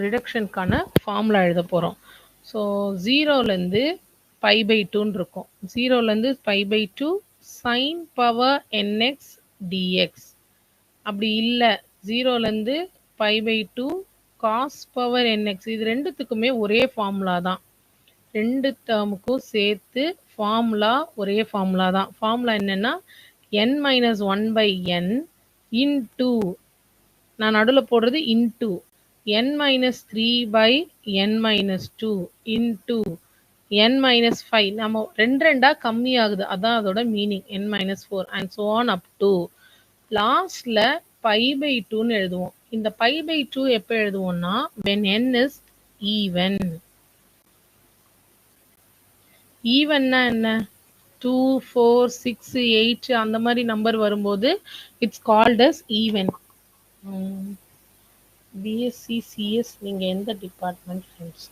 ரிடக்ஷனுக்கான formula எழுத போகிறோம். So 0லேருந்து π/2ன்னு இருக்கும். 0லேருந்து π/2 sin பவர் nx dx. அப்படி இல்லை 0லேருந்து π/2 cos பவர் nx. இது ரெண்டுத்துக்குமே ஒரே ஃபார்முலா தான். ரெண்டு டேர்முக்கும் சேர்த்து ஃபார்முலா ஒரே ஃபார்முலா தான். ஃபார்முலா என்னன்னா n-1/n இன்டூ, நான் நடுவில் போடுறது இன்டூ n-3/n-2 இன்டூ n-5. நம்ம ரெண்டா கம்மி ஆகுது, அதான் அதோட meaning. n-4 and so on up to லாஸ்ட்ல π/2ன்னு எழுதுவோம். இந்த π/2 எப்போ எழுதுவோம்னா when n is even. ஈவன்னா என்ன? 2, 4, 6, 8 அந்த மாதிரி நம்பர் வரும்போது it's called as even. BSc CS நீங்கள் எந்த டிபார்ட்மெண்ட் ஃப்ரெண்ட்ஸ்?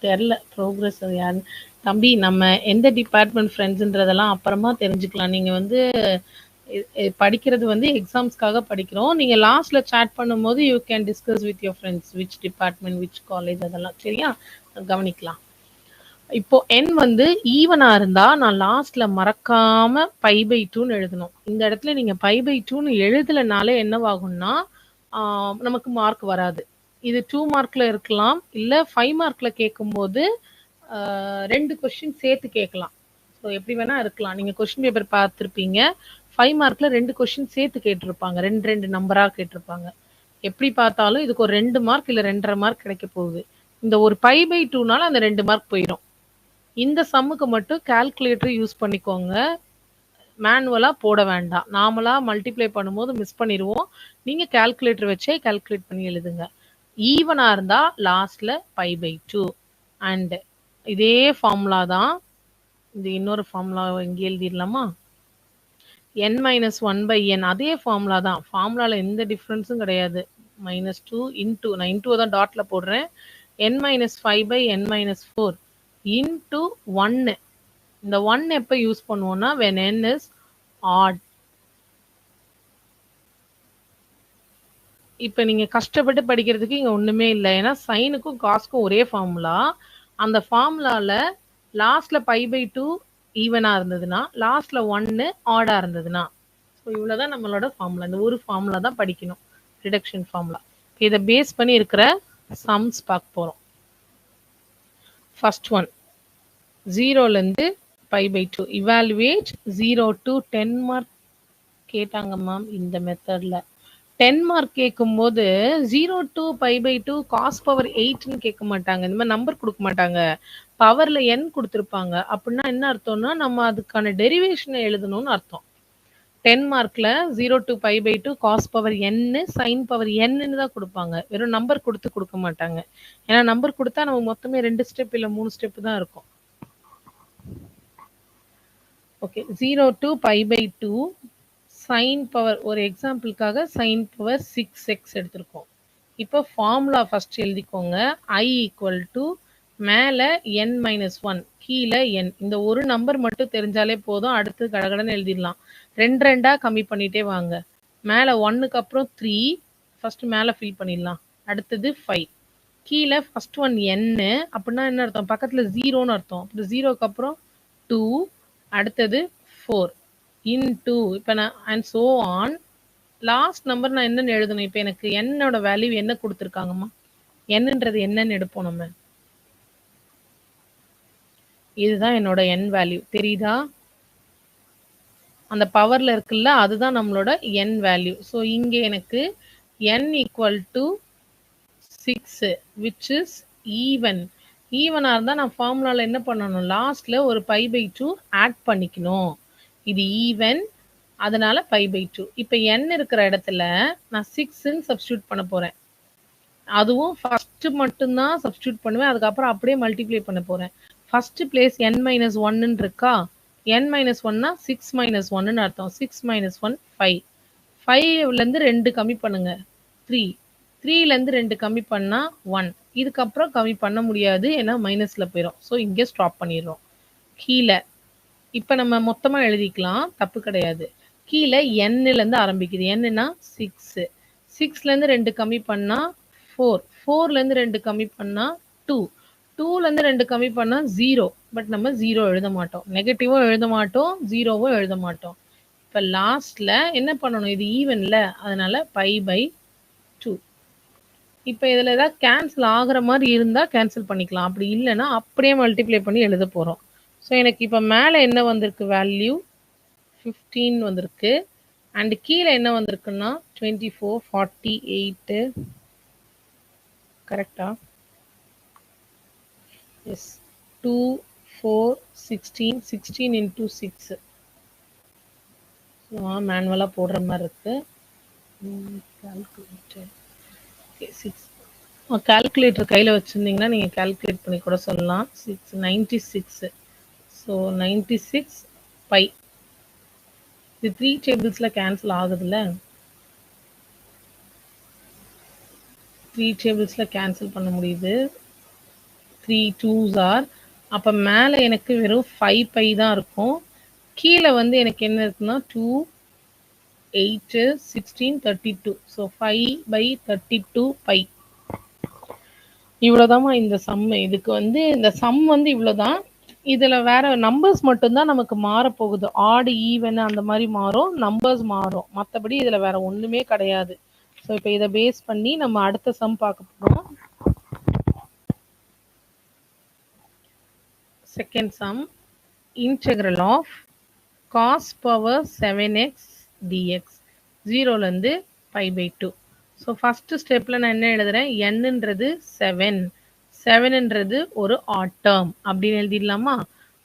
தெரில ப்ரோக்ரஸ் அது யாரு தம்பி. நம்ம எந்த டிபார்ட்மெண்ட் ஃப்ரெண்ட்ஸுன்றதெல்லாம் அப்புறமா தெரிஞ்சுக்கலாம். நீங்கள் வந்து படிக்கிறது வந்து எக்ஸாம்ஸ்க்காக படிக்கிறோம். நீங்கள் லாஸ்ட்டில் சேட் பண்ணும்போது you can discuss with your friends which department which college அதெல்லாம் சரியா கவனிக்கலாம். இப்போ n வந்து ஈவனா இருந்தா நான் லாஸ்ட்ல மறக்காம π/2ன்னு எழுதணும். இந்த இடத்துல நீங்க π/2ன்னு எழுதலனாலே என்னவாகும்னா நமக்கு மார்க் வராது. இது 2 மார்க்ல இருக்கலாம், இல்ல 5 மார்க்ல கேட்கும்போது 2 கொஸ்டின் சேர்த்து கேட்கலாம். ஸோ எப்படி வேணா இருக்கலாம். நீங்க கொஸ்டின் பேப்பர் பார்த்துருப்பீங்க, 5 மார்க்ல 2 கொஸ்டின் சேர்த்து கேட்டிருப்பாங்க, 2 நம்பரா கேட்டிருப்பாங்க. எப்படி பார்த்தாலும் இதுக்கு ஒரு 2 மார்க் இல்ல 2.5 மார்க் கிடைக்க போகுது. இந்த ஒரு π/2னால அந்த 2 மார்க் போயிடும். இந்த சம்முக்கு மட்டும் கால்குலேட்டர் யூஸ் பண்ணிக்கோங்க, மேனுவலா போட வேண்டாம். நாமளா மல்டிப்ளை பண்ணும்போது மிஸ் பண்ணிடுவோம். நீங்க கால்குலேட்டர் வச்சே கால்குலேட் பண்ணி எழுதுங்க. ஈவனா இருந்தா லாஸ்ட்ல π/2 அண்ட் இதே ஃபார்முலா தான். இது இன்னொரு ஃபார்முலா இங்கே எழுதிடலாமா? n-1/n அதே ஃபார்முலா தான். ஃபார்முலால எந்த டிஃப்ரென்ஸும் கிடையாது. -2 இன்டூ, நான் இன்டூ தான் டாட்ல போடுறேன், n-5/n-4 இன்டூ 1. இந்த 1 எப்போ யூஸ் பண்ணுவோம்னா when n is odd. இப்போ நீங்கள் கஷ்டப்பட்டு படிக்கிறதுக்கு இங்கே ஒன்றுமே இல்லை. ஏன்னா சைனுக்கும் காஸ்க்கும் ஒரே ஃபார்முலா. அந்த ஃபார்முலாவில் லாஸ்ட்டில் π/2 ஈவனாக இருந்ததுன்னா, லாஸ்ட்டில் 1 ஆடாக இருந்ததுன்னா, ஸோ இவ்வளோ தான் நம்மளோட ஃபார்முலா. இந்த ஒரு ஃபார்முலா தான் படிக்கணும், ரிடக்ஷன் ஃபார்முலா. இதை பேஸ் பண்ணி இருக்கிற சம்ஸ் பார்க்க போகிறோம். ஃபர்ஸ்ட் ஒன் 0லேருந்து π/2. இவாலுவேட் 0 to 10 மார்க் கேட்டாங்க மேம். இந்த மெத்தடில் 10 மார்க் கேட்கும்போது 0 to π/2 cos பவர் 8ன்னு கேட்க மாட்டாங்க. இந்த மாதிரி நம்பர் கொடுக்க மாட்டாங்க, பவரில் n கொடுத்துருப்பாங்க. அப்படின்னா என்ன அர்த்தம்னா நம்ம அதுக்கான டெரிவேஷனை எழுதணும்னு அர்த்தம். 10 மார்க்கில் 0 to π/2 cos power n sin power nன்னு தான் கொடுப்பாங்க. வெறும் நம்பர் கொடுக்க மாட்டாங்க. ஏன்னா நம்பர் கொடுத்தா நம்ம மொத்தமே 2 ஸ்டெப் இல்லை 3 ஸ்டெப் தான் இருக்கும். ஓகே, 0 to π/2 sin பவர், ஒரு எக்ஸாம்பிளுக்காக sin பவர் 6x எடுத்திருக்கோம். இப்போ ஃபார்முலா ஃபர்ஸ்ட் எழுதிக்கோங்க. i ஈக்குவல் டு மேலே n-1 கீழே n. இந்த ஒரு நம்பர் மட்டும் தெரிஞ்சாலே போதும், அடுத்து கடகடன்னு எழுதிடலாம். 2 கம்மி பண்ணிட்டே வாங்க. மேலே 1க்கு அப்புறம் 3 ஃபர்ஸ்ட் மேலே ஃபில் பண்ணிடலாம். அடுத்தது 5, கீழே ஃபர்ஸ்ட் ஒன் n. அப்படின்னா என்ன அர்த்தம்? பக்கத்தில் 0ன்னு அர்த்தம். அப்புறம் 0க்கு அப்புறம் 2, அடுத்தது 4 இன்டூ, இப்போ நான் and so on. Last number நான் என்னன்னு எழுதணும்? இப்போ எனக்கு என்னோட வேல்யூ என்ன கொடுத்துருக்காங்கம்மா? என்னன்றது என்னன்னு எடுப்போம் நம்ம. இதுதான் என்னோட n வேல்யூ, தெரியுதா? அந்த பவர்ல இருக்குல்ல, அதுதான் நம்மளோட n வேல்யூ. ஸோ இங்கே எனக்கு n equal to 6 which is even. ஈவனாக இருந்தால் நான் ஃபார்முலாவில் என்ன பண்ணணும்? லாஸ்ட்ல ஒரு π/2 ஆட் பண்ணிக்கணும். இது ஈவன், அதனால π/2. இப்போ n இருக்கிற இடத்துல நான் 6ன்னு சப்ஸ்டியூட் பண்ண போறேன். அதுவும் ஃபர்ஸ்ட் மட்டும்தான் சப்ஸ்டியூட் பண்ணுவேன், அதுக்கப்புறம் அப்படியே மல்டிப்ளை பண்ண போறேன். ஃபர்ஸ்ட் பிளேஸ் n-1 இருக்கா? n-1னா 6 - 1ன்னு அர்த்தம். 6 - 1 5. 5லேருந்து 2 கம்மி பண்ணுங்க 3. 3லேருந்து 2 கம்மி பண்ணா 1. இதுக்கப்புறம் கம்மி பண்ண முடியாது, ஏன்னா மைனஸ்ல போயிடும். ஸோ இங்கே ஸ்டாப் பண்ணிடுறோம். கீழே இப்போ நம்ம மொத்தமாக எழுதிக்கலாம், தப்பு கிடையாது. கீழே n-லேருந்து ஆரம்பிக்குது. என்னன்னா 6. 6லேருந்து 2 கம்மி பண்ணா 4. 4லேருந்து 2 கம்மி பண்ணா 2. 2லேருந்து 2 கம்மி பண்ணா 0. பட் நம்ம 0 எழுத மாட்டோம். நெகட்டிவும் எழுத மாட்டோம். 0வும் எழுத மாட்டோம். இப்போ லாஸ்ட்ல என்ன பண்ணணும்? இது ஈவன்ல, அதனால π/2. இப்போ இதில் ஏதாவது கேன்சல் ஆகுற மாதிரி இருந்தால் கேன்சல் பண்ணிக்கலாம். அப்படி இல்லைன்னா அப்படியே மல்டிப்ளை பண்ணி எழுத போகிறோம். ஸோ எனக்கு இப்போ மேலே என்ன வந்திருக்கு? வேல்யூ 15 வந்திருக்கு. அண்ட் கீழே என்ன வந்திருக்குன்னா 24, 48. கரெக்டா? எஸ். 2, 4, 16. 16 into 6. மேனுவலாக போடுற மாதிரி இருக்கு. கால்குலேட்டர். ஓகே, 6. கால்குலேட்டர் கையில் வச்சுருந்தீங்கன்னா நீங்கள் கால்குலேட் பண்ணி கூட சொல்லலாம். 96. ஸோ 96 π. இது 3 டேபிள்ஸில் கேன்சல் ஆகுதுல்ல. 3 டேபிள்ஸில் கேன்சல் பண்ண முடியுது. 3 2s are. அப்போ மேலே எனக்கு வெறும் 5 π தான் இருக்கும். கீழே வந்து எனக்கு என்ன இருக்குன்னா 2, 8, 16, 32. ஸோ 5/32 π. இவ்வளோதாம்மா இந்த சம். இதுக்கு வந்து இந்த சம் வந்து இவ்வளோதான். இதில் வேற நம்பர்ஸ் மட்டும்தான் நமக்கு மாறப்போகுது. ஆடு, ஈவன் அந்த மாதிரி மாறும், நம்பர்ஸ் மாறும். மற்றபடி இதில் வேற ஒன்றுமே கிடையாது. ஸோ இப்போ இதை பேஸ் பண்ணி நம்ம அடுத்த சம் பார்க்க போகிறோம். Second sum, integral of cos power 7x dx 0லேருந்து π/2. ஸோ ஃபஸ்ட்டு ஸ்டெப்பில் நான் என்ன எழுதுறேன்? என்னன்றது 7. 7ன்றது ஒரு ஆட் டேர்ம் அப்படின்னு எழுதிடலாமா?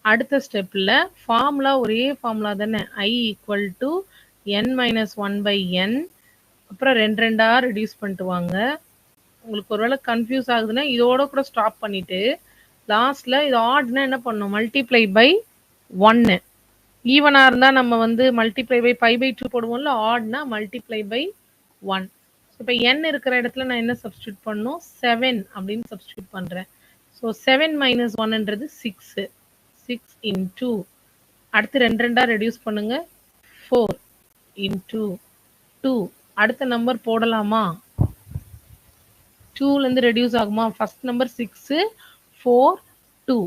அடுத்த ஸ்டெப்பில் ஃபார்முலா ஒரே ஃபார்முலா தானே, i = n-1/n. அப்புறம் 2 2ஆ ரெடியூஸ் பண்ணிட்டு வாங்க. உங்களுக்கு ஒருவேளை கன்ஃபியூஸ் ஆகுதுன்னா இதோட கூட ஸ்டாப் பண்ணிட்டு லாஸ்ட்ல இது ஆட்னா என்ன பண்ணணும்? Multiply by 1. ஈவனா இருந்தா நம்ம வந்து மல்டிப்ளை பை π/2 போடுவோம்ல. ஆட்னா மல்டிப்ளை பை 1. இப்போ n இருக்கிற இடத்துல நான் என்ன சப்ஸ்டியூட் பண்ணணும்? 7 அப்படின்னு சப்ஸ்டியூட் பண்றேன். ஸோ 7 - 1ன்றது 6. 6 into அடுத்து 2 2ஆ ரெடியூஸ் பண்ணுங்க. 4 into 2. அடுத்த நம்பர் போடலாமா? 2லேருந்து ரெடியூஸ் ஆகுமா? ஃபர்ஸ்ட் நம்பர் 6, 4, 2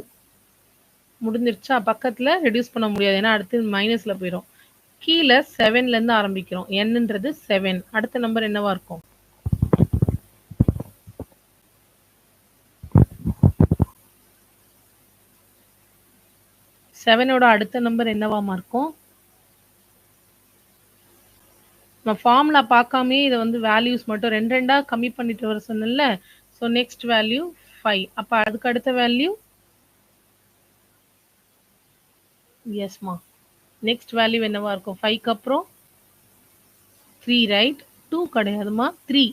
முடிஞ்சிருச்சா? பக்கத்தில் ரெடியூஸ் பண்ண முடியாது, ஏன்னா அடுத்து மைனஸில் போயிடும். கீழே 7லேருந்து ஆரம்பிக்கிறோம். என்னன்றது 7. அடுத்த நம்பர் என்னவா இருக்கும்? 7ஓட அடுத்த நம்பர் என்னவாமா இருக்கும்? நான் ஃபார்முலா பார்க்காமே இதை வந்து வேல்யூஸ் மட்டும் 2 2ஆ கம்மி பண்ணிட்டு வர சொன்னேன்ல. So next value 5. அப்போ அதுக்கு அடுத்த வேல்யூ எஸ்மா, நெக்ஸ்ட் வேல்யூ என்னவா இருக்கும்? 5க்கு அப்புறம் 3, ரைட்? 2 கிடையாதுமா, 3.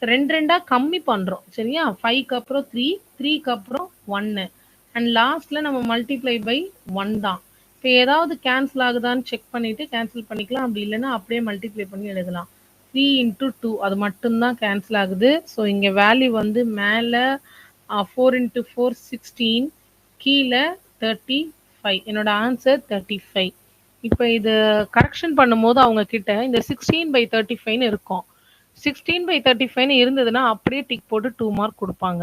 2 2ஆ கம்மி பண்றோம், சரியா? 5க்கு அப்புறம் 3, 3க்கு அப்புறம் 1. அண்ட் லாஸ்ட்ல நம்ம மல்டிப்ளை பை 1 தான். இப்போ ஏதாவது கேன்சல் ஆகுதான்னு செக் பண்ணிட்டு கேன்சல் பண்ணிக்கலாம். அப்படி இல்லைன்னா அப்படியே மல்டிப்ளை பண்ணி எழுதலாம். 3 into 2 அது மட்டும்தான் கேன்சல் ஆகுது. ஸோ இங்கே வேல்யூ வந்து மேலே 4 into 4 16, கீழே 35. என்னோட ஆன்சர் 35. இப்போ இது கரெக்ஷன் பண்ணும்போது அவங்க கிட்ட இந்த 16/35ன்னு இருக்கும். 16/35ன்னு இருந்ததுன்னா அப்படியே டிக் போட்டு 2 மார்க் கொடுப்பாங்க.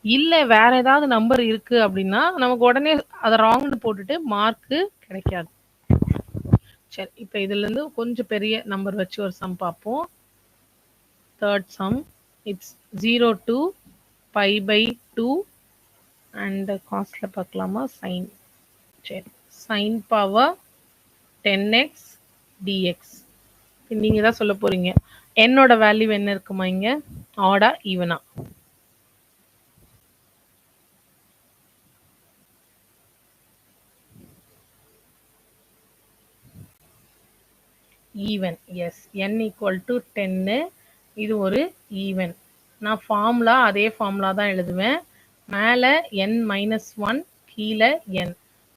இல்லை வேற ஏதாவது நம்பர் இருக்கு அப்படின்னா நமக்கு உடனே அதை ராங்னு போட்டுட்டு மார்க்கு கிடைக்காது. சரி, இப்போ இதுல இருந்து கொஞ்சம் பெரிய நம்பர் வச்சு ஒரு சம் பார்ப்போம். Third sum, it's 0 to π/2 and காஸ்ட்ல பார்க்கலாமா? சைன். சரி, சைன் பவர் 10x dx. நீங்க தான் சொல்ல போறீங்க என்னோட வேல்யூ என்ன இருக்குமா இங்க? ஆடா, ஈவனா? ஈவன். S, n = 10. இது ஒரு ஈவன். நான் ஃபார்முலா அதே ஃபார்முலா தான் எழுதுவேன். மேலே n-1, கீழே n.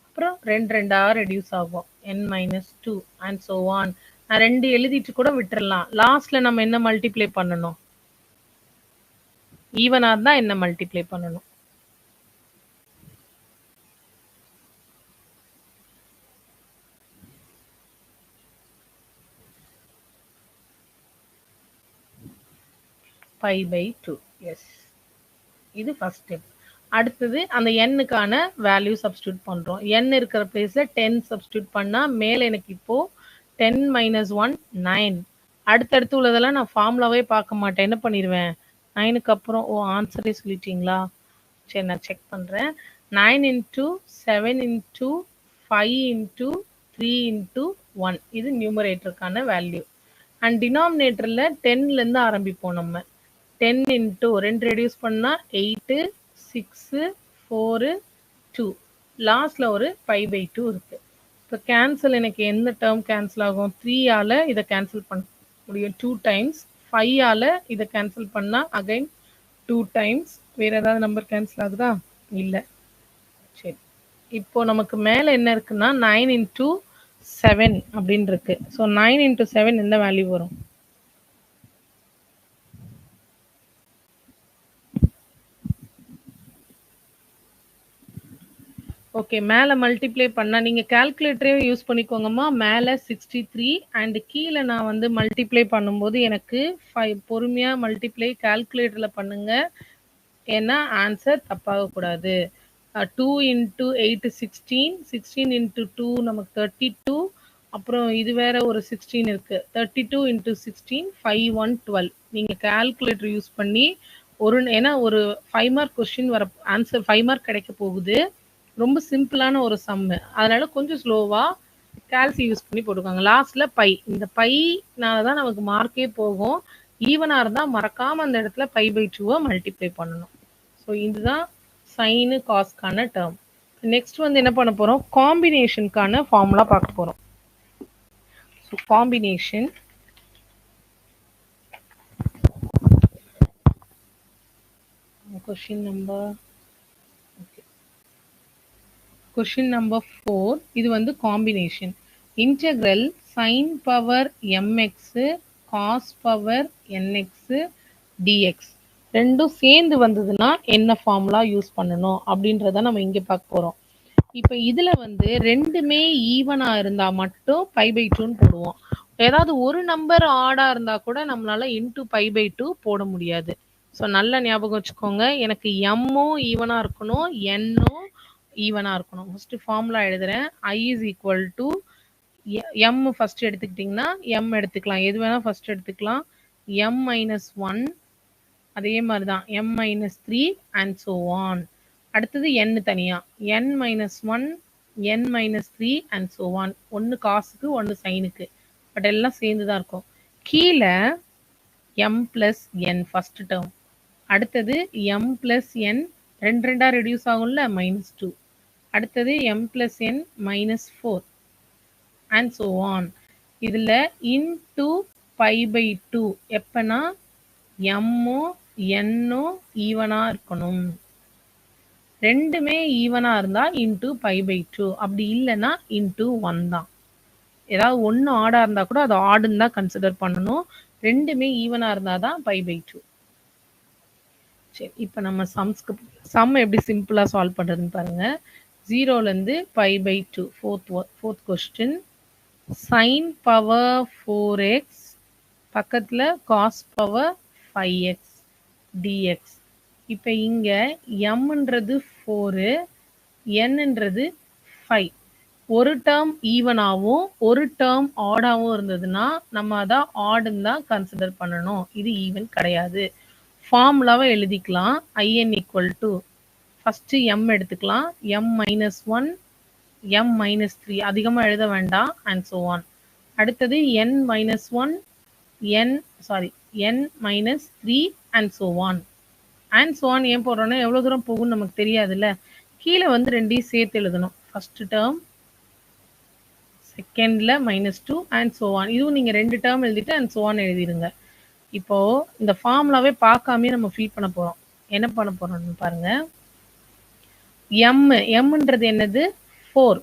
அப்புறம் 2 2ஆ ரெடியூஸ் ஆகும். n-2 and so on. நான் 2 எழுதிட்டு கூட விட்டுறலாம். லாஸ்ட்ல நம்ம என்ன மல்டிப்ளை பண்ணணும்? ஈவனா இருந்தா என்ன மல்டிப்ளை பண்ணணும்? By by 2. எஸ், இது ஃபர்ஸ்ட் ஸ்டெப். அடுத்தது அந்த எண்ணுக்கான வேல்யூ சப்ஸ்டியூட் பண்றோம். n இருக்கிற பிளேஸ்ல 10 சப்ஸ்டியூட் பண்ணா மேல எனக்கு இப்போ 10 மைனஸ் 1 9. அடுத்தடுத்து உள்ளதெல்லாம் நான் ஃபார்முலாவே பார்க்க மாட்டேன். என்ன பண்ணிடுவேன், 9க்கு அப்புறம் ஆன்சரே சொல்லிட்டீங்களா, சரி நான் செக் பண்றேன். 9 இன்டூ 7 இன்டூ 5 இன்டூ 3 இன்டூ 1, இது நியூமரேட்டருக்கான வேல்யூ. அண்ட் டினாமினேட்டர்ல 10ல இருந்து ஆரம்பிப்போம் நம்ம. 10 இன்டூ 2 ரெடியூஸ் பண்ணா 8, 6, 4, 2, லாஸ்ட்ல ஒரு 5/2 இருக்கு. இப்போ கேன்சல், எனக்கு எந்த டேர்ம் கேன்சல் ஆகும், 3ஆல இதை கேன்சல் பண்ண முடியும் 2 டைம்ஸ், 5ஆல இதை கேன்சல் பண்ணா அகைன் 2 டைம்ஸ். வேற ஏதாவது நம்பர் கேன்சல் ஆகுதா, இல்ல. சரி, இப்போ நமக்கு மேல என்ன இருக்குன்னா 9 இன்டூ 7 அப்படின்னு இருக்கு. ஸோ 9 இன்டூ 7 எந்த வேல்யூ வரும், ஓகே மேலே மல்டிப்ளை பண்ணால் நீங்கள் கால்குலேட்டரே யூஸ் பண்ணிக்கோங்கம்மா. மேலே 63 அண்ட் கீழே நான் வந்து மல்டிப்ளை பண்ணும்போது எனக்கு 5. பொறுமையாக மல்டிப்ளை கால்குலேட்டரில் பண்ணுங்க, ஏன்னா ஆன்சர் தப்பாகக்கூடாது. 2 இன்ட்டு 8 16, 16 இன்ட்டு 2 நமக்கு 32, அப்புறம் இது வேற ஒரு 16 இருக்கு. 32 இன்ட்டு 16 5 1 12. நீங்கள் கால்குலேட்டர் யூஸ் பண்ணி ஏன்னா ஒரு 5 மார்க் கொஸ்டின் வர ஆன்சர் 5 மார்க் கிடைக்க போகுது. ரொம்ப சிம்பிளான ஒரு சம்மு, அதனால கொஞ்சம் ஸ்லோவா கால்சி யூஸ் பண்ணி போட்டுக்கோங்க. லாஸ்ட்ல பை, இந்த பைனால தான் நமக்கு மார்க்கே போகும். ஈவனா இருந்தா மறக்காம அந்த இடத்துல பை பை 2 மல்டிப்ளை பண்ணணும். ஸோ இதுதான் சைனு காஸ்க்கான டேர்ம். நெக்ஸ்ட் வந்து என்ன பண்ண போறோம், காம்பினேஷனுக்கான ஃபார்முலா பார்க்க போறோம். So combination, question number Question number 4, இது வந்து combination. Integral sin power mx cos power nx dx ரெண்டும் சேர்ந்து வந்ததுன்னா என்ன ஃபார்முலா யூஸ் பண்ணணும் அப்படின்றத நம்ம இங்க பார்க்க போறோம். இப்போ இதுல வந்து ரெண்டுமே ஈவனா இருந்தா மட்டும் பை பை 2ன்னு போடுவோம். ஏதாவது ஒரு நம்பர் ஆடா இருந்தா கூட நம்மளால இன்டூ பை பை 2 போட முடியாது. ஸோ நல்ல ஞாபகம் வச்சுக்கோங்க, எனக்கு எம்மும் ஈவனா இருக்கணும், என்னும் ஈவனா இருக்கணும். ஃபர்ஸ்ட் ஃபார்முலா எழுதுறேன். i is equal to m first எடுத்துக்கிட்டிங்கன்னா m எடுத்துக்கலாம், எது வேணா ஃபர்ஸ்ட் எடுத்துக்கலாம். m மைனஸ் 1, அதே மாதிரி தான் m minus 3 and so on. அடுத்தது n தனியா, n minus 1, n minus 3 and so on. ஒன்று காசுக்கு ஒன்று சைனுக்கு, பட் எல்லாம் சேர்ந்து தான் இருக்கும். கீழே m plus n first term, அடுத்தது m பிளஸ் n, ரெண்டு ரெண்டா ரெடியூஸ் ஆகும்ல, மைனஸ் 2. அடுத்தது m plus n minus 4 and so on. இதில் இன்டூ பை பை 2 எப்பனா எம்மோ என்னோ ஈவனாக இருக்கணும். ரெண்டுமே ஈவனாக இருந்தால் இன்டூ பை பை 2, அப்படி இல்லைன்னா இன்டூ 1 தான். ஏதாவது ஒன்று ஆடாக இருந்தால் கூட அது ஆடுன்னு தான் கன்சிடர் பண்ணணும். ரெண்டுமே ஈவனாக இருந்தால் தான் பை பை 2. சரி, இப்போ நம்ம சம் எப்படி சிம்பிளாக சால்வ் பண்ணுறதுன்னு பாருங்கள். 0லேருந்து pi by 2, fourth question. Sine power 4x பக்கத்தில் காஸ் பவர் 5x dx. இப்போ இங்கே mன்றது 4, nன்றது 5. ஒரு டேர்ம் ஈவனாகவும் ஒரு டேர்ம் ஆடாகவும் இருந்ததுன்னா நம்ம அதை ஆடுன்னு தான் கன்சிடர் பண்ணணும், இது ஈவன் கிடையாது. ஃபார்முலாவை எழுதிக்கலாம். in equal to first m எடுத்துக்கலாம், m மைனஸ் 1, m மைனஸ் 3, அதிகமாக எழுத வேண்டாம், அண்ட் ஸோ ஆன். அடுத்தது n minus 1, n minus 3 and so on. And so on ஏன் போடுறோன்னா எவ்வளோ தூரம் போகும்னு நமக்கு தெரியாதுல்ல. கீழே வந்து ரெண்டையும் சேர்த்து எழுதணும். ஃபர்ஸ்ட் டேர்ம், செகண்டில் மைனஸ் 2 அண்ட் ஸோ ஆன். இதுவும் நீங்கள் ரெண்டு டேர்ம் எழுதிட்டு அண்ட் ஸோ ஆன் எழுதிடுங்க. இப்போது இந்த ஃபார்முலாவே பார்க்காமே நம்ம ஃபில் பண்ண போகிறோம். என்ன பண்ண போகிறோம்னு பாருங்கள். mன்றது என்னது, 4.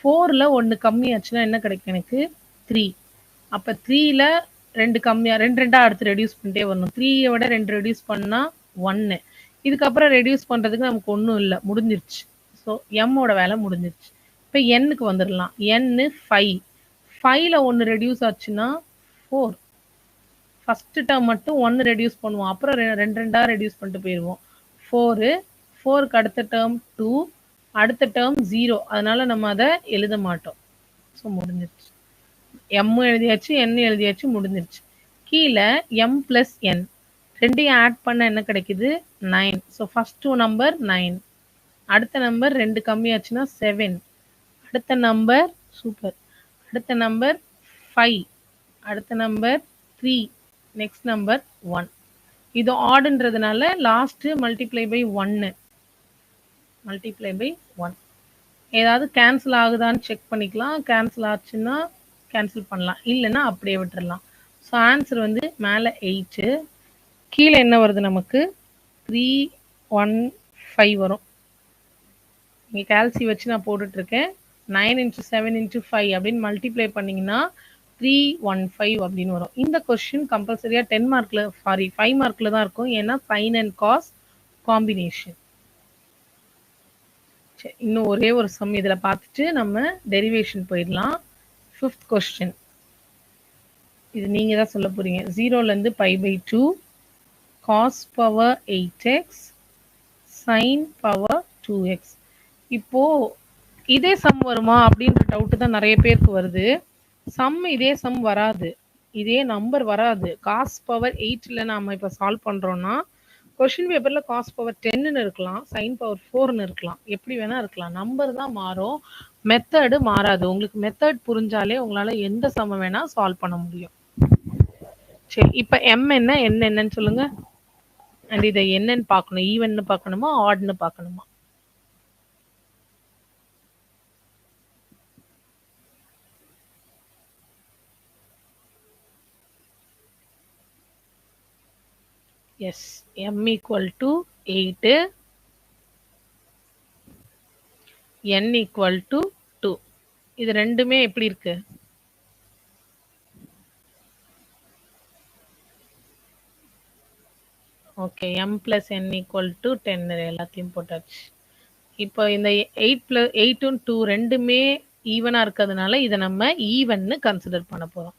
4ல் ஒன்று கம்மியாச்சுன்னா என்ன கிடைக்கும் எனக்கு, 3. அப்போ 3ல் ரெண்டு கம்மியாக, ரெண்டா அடுத்து ரெடியூஸ் பண்ணிட்டே வரணும். 3ஐ விட 2 ரெடியூஸ் பண்ணால் 1. இதுக்கப்புறம் ரெடியூஸ் பண்ணுறதுக்கு நமக்கு ஒன்றும் இல்லை, முடிஞ்சிருச்சு. ஸோ எம்மோட வேலை முடிஞ்சிருச்சு. இப்போ எண்ணுக்கு வந்துடலாம். n 5. 5ல் ஒன்று ரெடியூஸ் ஆச்சுன்னா 4. ஃபர்ஸ்ட் டேர்ம் மட்டும் 1 ரெடியூஸ் பண்ணுவோம், அப்புறம் ரெண்டு ரெண்டா ரெடியூஸ் பண்ணிட்டு போயிடுவோம். 4 4க்கு அடுத்த டேர்ம் 2, அடுத்த டேர்ம் 0, அதனால நம்ம அதை எழுத மாட்டோம். ஸோ முடிஞ்சிருச்சு. எம் எழுதியாச்சு, என் எழுதியாச்சு, முடிஞ்சிருச்சு. கீழே எம் பிளஸ் என் ரெண்டையும் ஆட் பண்ண என்ன கிடைக்குது? 9. ஸோ ஃபர்ஸ்ட் நம்பர் 9, அடுத்த நம்பர் 2 கம்மியாச்சுன்னா 7, அடுத்த நம்பர் சூப்பர், அடுத்த நம்பர் 5, அடுத்த நம்பர் 3, நெக்ஸ்ட் நம்பர் 1. இது ஆடுன்றதுனால last multiply by 1, multiply by 1. ஏதாவது கேன்சல் ஆகுதான்னு செக் பண்ணிக்கலாம். கேன்சல் ஆச்சுன்னா கேன்சல் பண்ணலாம், இல்லைன்னா அப்படியே விட்டுறலாம். ஸோ ஆன்சர் வந்து மேலே 8, கீழே என்ன வருது நமக்கு? 315 வரும். இங்கே கேல்சி வச்சு நான் போட்டுட்ருக்கேன். 9 × 7 × 5 அப்படின்னு மல்டிப்ளை பண்ணிங்கன்னா 315 அப்படின்னு வரும். இந்த கொஸ்டின் கம்பல்சரியாக 10 மார்க்கில், சாரி 5 மார்க்கில் தான் இருக்கும், ஏன்னா சைன் அண்ட் காஸ் காம்பினேஷன். சரி, இன்னும் ஒரே ஒரு சம் இதில் பார்த்துட்டு நம்ம டெரிவேஷன் போயிடலாம். 5th கொஸ்டின், இது நீங்கள் தான் சொல்ல போகிறீங்க. 0லேருந்து π/2 cos power 8x sin power 2x. இப்போ இதே சம் வருமா அப்படின்ற டவுட் தான் நிறைய பேருக்கு வருது. சம் இதே சம் வராது, இதே நம்பர் வராது. காஸ் பவர் 8ல நாம இப்போ சால்வ் பண்றோம்னா கொஸ்டின் பேப்பர்ல காஸ் பவர் 10ன்னு இருக்கலாம், சைன் பவர் 4ன்னு இருக்கலாம், எப்படி வேணா இருக்கலாம். நம்பர் தான் மாறும், மெத்தடு மாறாது. உங்களுக்கு மெத்தட் புரிஞ்சாலே உங்களால எந்த சம் வேணா சால்வ் பண்ண முடியும். சரி, இப்போ எம் என்ன, என் என்னன்னு சொல்லுங்க. அண்ட் இதை என்னன்னு பார்க்கணும், ஈவன்னு பார்க்கணுமா ஆட்னு பார்க்கணுமா? Yes, m = 8, n = 2. இது ரெண்டுமே எப்படி இருக்கு? ஓகே, m + n = 10 எல்லாத்தையும் போட்டாச்சு. இப்போ இந்த 8 + 2 ரெண்டுமே ஈவனா இருக்கிறதுனால இதை நம்ம ஈவன்னு கன்சிடர் பண்ண போறோம்.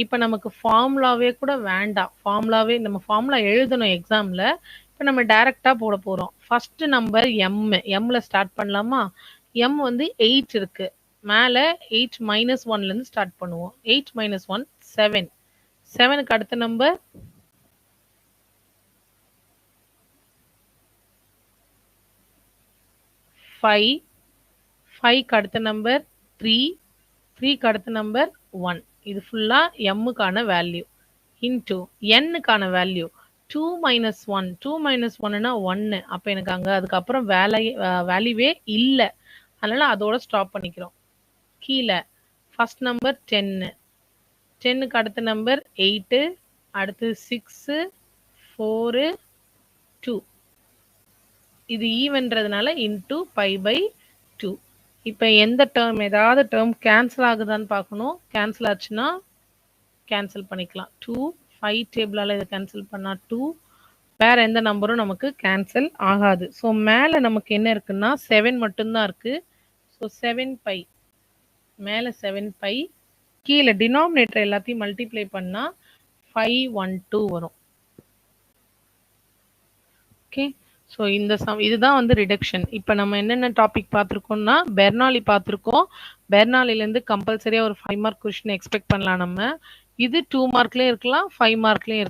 இப்போ நமக்கு ஃபார்முலாவே கூட வேண்டாம், ஃபார்முலாவே நம்ம ஃபார்முலா எழுதணும் எக்ஸாம்ல. இப்போ நம்ம டைரக்டா போட போறோம். ஃபர்ஸ்ட் நம்பர் எம்ல ஸ்டார்ட் பண்ணலாமா? எம் வந்து 8 இருக்கு, மேலே 8 - 1ல இருந்து ஸ்டார்ட் பண்ணுவோம். 8 - 1 7, 7க்கு அடுத்த நம்பர் 5, 5க்கு அடுத்த நம்பர் 3, 3க்கு அடுத்த நம்பர் 1. இது ஃபுல்லா எம்முக்கான வேல்யூ இன்டூ என்னுக்கான வேல்யூ 2 - 1. 2 - 1னா 1. அப்போ எனக்கு அங்கே அதுக்கப்புறம் வேல்யூவே இல்லை, அதனால அதோட ஸ்டாப் பண்ணிக்கிறோம். கீழே ஃபர்ஸ்ட் நம்பர் 10, 10க்கு அடுத்த நம்பர் 8, அடுத்து 6, 4, 2. இது ஈவன்றதுனால இன்டூ π/2. இப்போ எந்த டேர்ம், ஏதாவது டேர்ம் கேன்சல் ஆகுதான்னு பார்க்கணும். கேன்சல் ஆச்சுன்னா கேன்சல் பண்ணிக்கலாம். 2, 5 டேபிளால் இதை கேன்சல் பண்ணால் 2, வேற எந்த நம்பரும் நமக்கு கேன்சல் ஆகாது. ஸோ மேலே நமக்கு என்ன இருக்குன்னா 7 மட்டும்தான் இருக்கு. ஸோ 7π, மேலே 7π, கீழே டினாமினேட்டர் எல்லாத்தையும் மல்டிப்ளை பண்ணால் 512 வரும். ஓகே, ஸோ இந்த இதுதான் வந்து ரிடக்ஷன். இப்போ நம்ம என்னென்ன டாபிக் பார்த்துருக்கோம்னா பெர்னாலி பார்த்துருக்கோம். பெர்னாலிலேருந்து கம்பல்சரியாக ஒரு 5 மார்க் கொஸ்டின் எக்ஸ்பெக்ட் பண்ணலாம் நம்ம. இது 2 மார்க்லேயும் இருக்கலாம், 5 மார்க்லேயும் இருக்கலாம்.